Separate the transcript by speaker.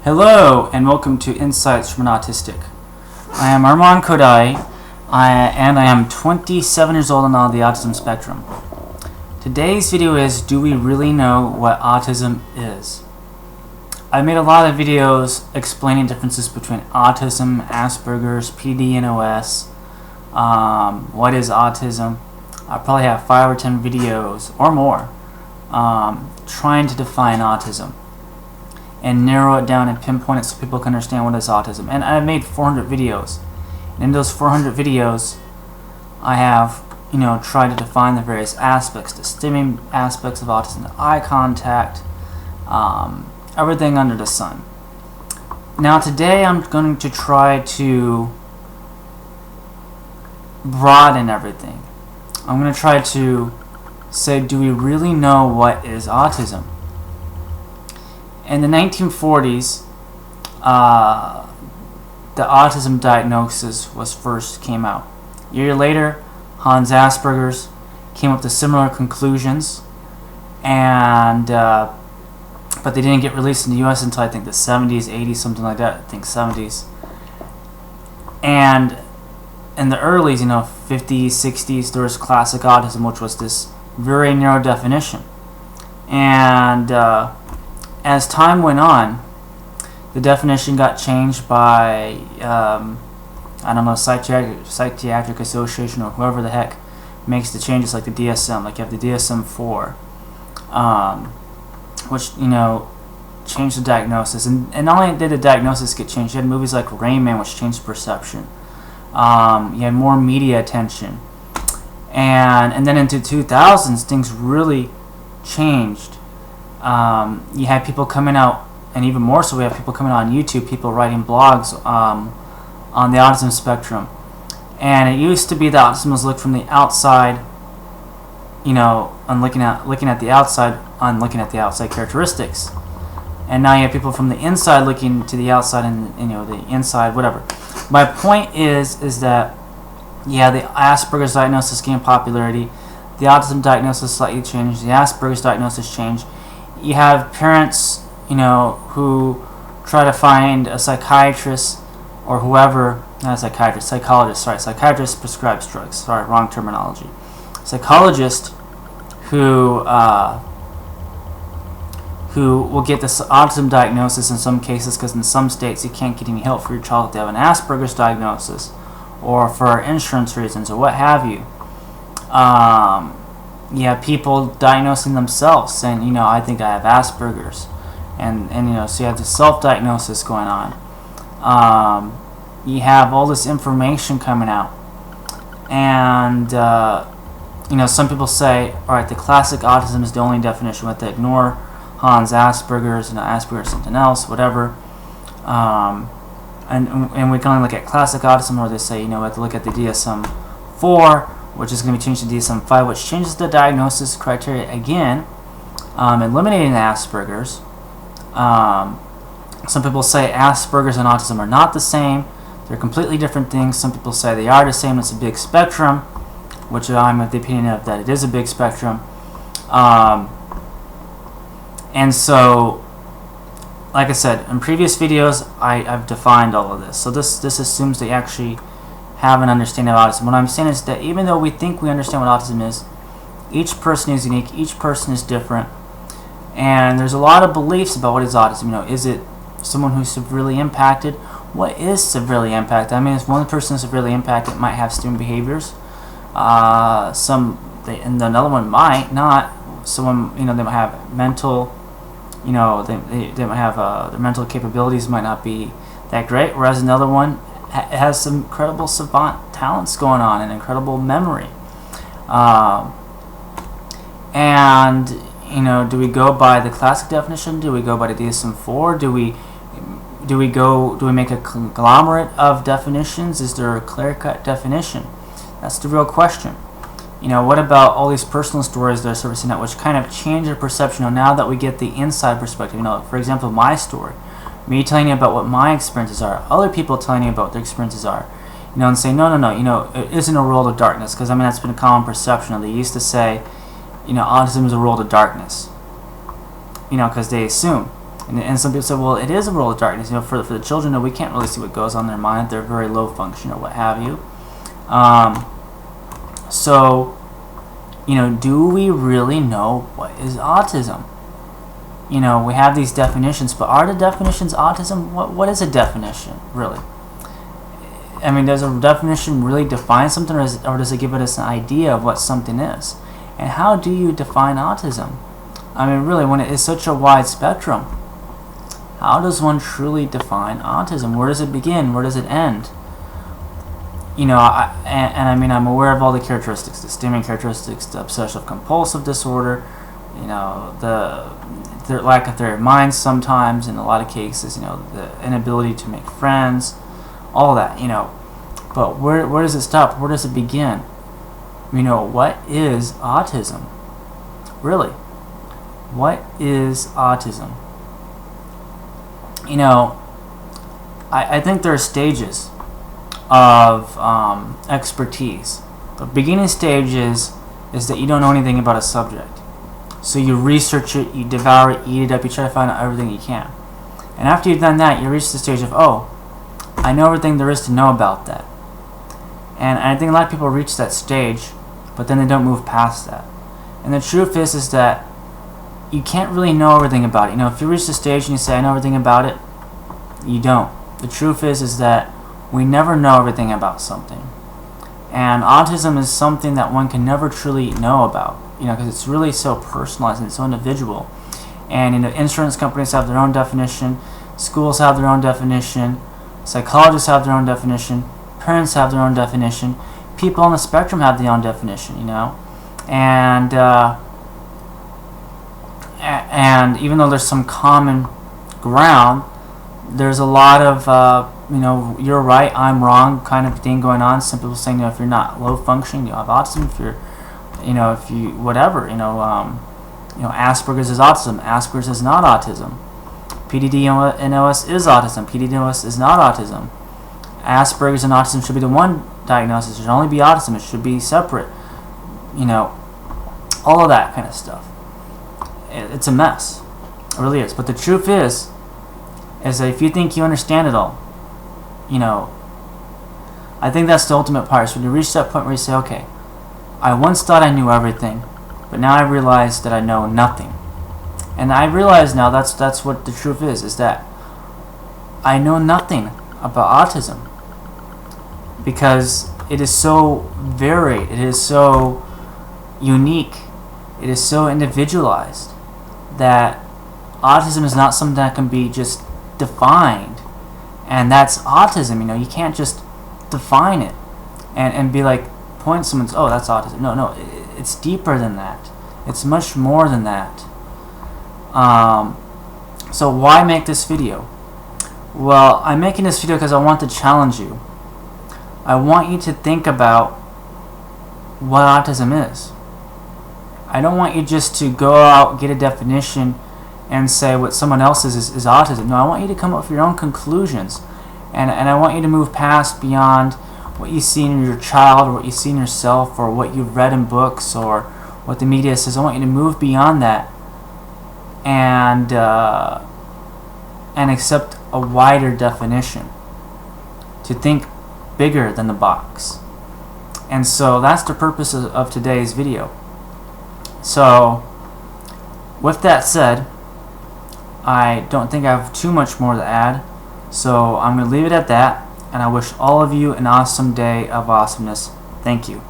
Speaker 1: Hello and welcome to Insights from an Autistic. I am Arman Khodaei and I am 27 years old and on the autism spectrum. Today's video is, do we really know what autism is? I made a lot of videos explaining differences between autism, Asperger's, PD and OS, what is autism. I probably have 5 or 10 videos or more trying to define autism and narrow it down and pinpoint it so people can understand what is autism. And I've made 400 videos. And in those 400 videos, I have, tried to define the various aspects, the stimming aspects of autism, the eye contact, everything under the sun. Now today I'm going to try to broaden everything. I'm going to try to say, do we really know what is autism? In the 1940s, the autism diagnosis first came out. A year later, Hans Asperger's came up to similar conclusions, and but they didn't get released in the U.S. until I think the 70s, 80s, something like that. I think 70s. And in the early, 50s, 60s, there was classic autism, which was this very narrow definition. And as time went on, the definition got changed by, Psychiatric Association or whoever the heck makes the changes, like the DSM. Like you have the DSM-4, which, changed the diagnosis. And not only did the diagnosis get changed, you had movies like Rain Man, which changed perception. You had more media attention. And then into 2000s, things really changed. You had people coming out, and even more so, we have people coming out on YouTube, people writing blogs on the autism spectrum. And it used to be that autism was looked from the outside, on looking at the outside, on looking at the outside characteristics. And now you have people from the inside looking to the outside, and the inside, whatever. My point is that, yeah, the Asperger's diagnosis gained popularity, the autism diagnosis slightly changed, the Asperger's diagnosis changed. You have parents, who try to find a psychiatrist or whoever, not a psychiatrist, psychologist, sorry, psychiatrist prescribes drugs, sorry, wrong terminology. Psychologist who will get this autism diagnosis in some cases, because in some states you can't get any help for your child if they have an Asperger's diagnosis or for insurance reasons or what have you. You have people diagnosing themselves, saying, I think I have Asperger's, and so you have the self-diagnosis going on. You have all this information coming out, and some people say, all right, the classic autism is the only definition. We have to ignore Hans Asperger's, Asperger's something else, whatever. And we can only look at classic autism, or they say, we have to look at the DSM-4. Which is going to be changed to DSM-5, which changes the diagnosis criteria again, eliminating the Asperger's. Some people say Asperger's and autism are not the same. They're completely different things. Some people say they are the same. It's a big spectrum, which I'm of the opinion of that it is a big spectrum. And so, like I said, in previous videos, I've defined all of this. So this assumes they actually have an understanding of autism. What I'm saying is that even though we think we understand what autism is, each person is unique, each person is different, and there's a lot of beliefs about what is autism. Is it someone who's severely impacted? What is severely impacted? I mean, if one person is severely impacted, might have student behaviors. And another one might not. Someone, they might have mental, they might have their mental capabilities might not be that great, whereas another one has some incredible savant talents going on and incredible memory. And do we go by the classic definition? Do we go by the DSM-4? Do we make a conglomerate of definitions? Is there a clear-cut definition? That's the real question. What about all these personal stories that are surfacing out, which kind of change our perception now that we get the inside perspective? For example, my story. Me telling you about what my experiences are, other people telling you about what their experiences are, and saying, no, it isn't a world of darkness, because that's been a common perception. They used to say, autism is a world of darkness, because they assume. And some people say, well, it is a world of darkness. For the children, we can't really see what goes on in their mind. They're very low function or what have you. So, do we really know what is autism? We have these definitions, but are the definitions autism? What is a definition, really? I mean, does a definition really define something, or does it give us an idea of what something is? And how do you define autism? I mean, really, when it is such a wide spectrum, how does one truly define autism? Where does it begin? Where does it end? I mean, I'm aware of all the characteristics, the stimming characteristics, the obsessive-compulsive disorder, the lack of their minds sometimes, in a lot of cases, the inability to make friends, all that, But where does it stop? Where does it begin? What is autism? Really? What is autism? I think there are stages of expertise. The beginning stage is that you don't know anything about a subject. So you research it, you devour it, eat it up, you try to find out everything you can. And after you've done that, you reach the stage of, oh, I know everything there is to know about that. And I think a lot of people reach that stage, but then they don't move past that. And the truth is that you can't really know everything about it. If you reach the stage and you say, I know everything about it, you don't. The truth is that we never know everything about something. And autism is something that one can never truly know about, because it's really so personalized and it's so individual. And insurance companies have their own definition, schools have their own definition, psychologists have their own definition, parents have their own definition, people on the spectrum have their own definition, and even though there's some common ground, there's a lot of you're right, I'm wrong kind of thing going on. Some people saying, if you're not low functioning, you have autism. If you're, if you whatever, Asperger's is autism. Asperger's is not autism. PDD-NOS is autism. PDD-NOS is not autism. Asperger's and autism should be the one diagnosis. It should only be autism. It should be separate. All of that kind of stuff. It's a mess. It really is. But the truth is that if you think you understand it all, I think that's the ultimate part. So when you reach that point where you say, okay, I once thought I knew everything, but now I realize that I know nothing. And I realize now that's what the truth is that I know nothing about autism, because it is so varied, it is so unique, it is so individualized, that autism is not something that can be just defined. And that's autism, you can't just define it and be like, point someone's, oh, that's autism. No, it's deeper than that. It's much more than that. So why make this video? Well, I'm making this video because I want to challenge you. I want you to think about what autism is. I don't want you just to go out, get a definition, and say what someone else is autism. No, I want you to come up with your own conclusions. And I want you to move past beyond what you see in your child, or what you see in yourself, or what you've read in books, or what the media says. I want you to move beyond that and accept a wider definition, to think bigger than the box. And so that's the purpose of today's video. So with that said, I don't think I have too much more to add, so I'm going to leave it at that, and I wish all of you an awesome day of awesomeness. Thank you.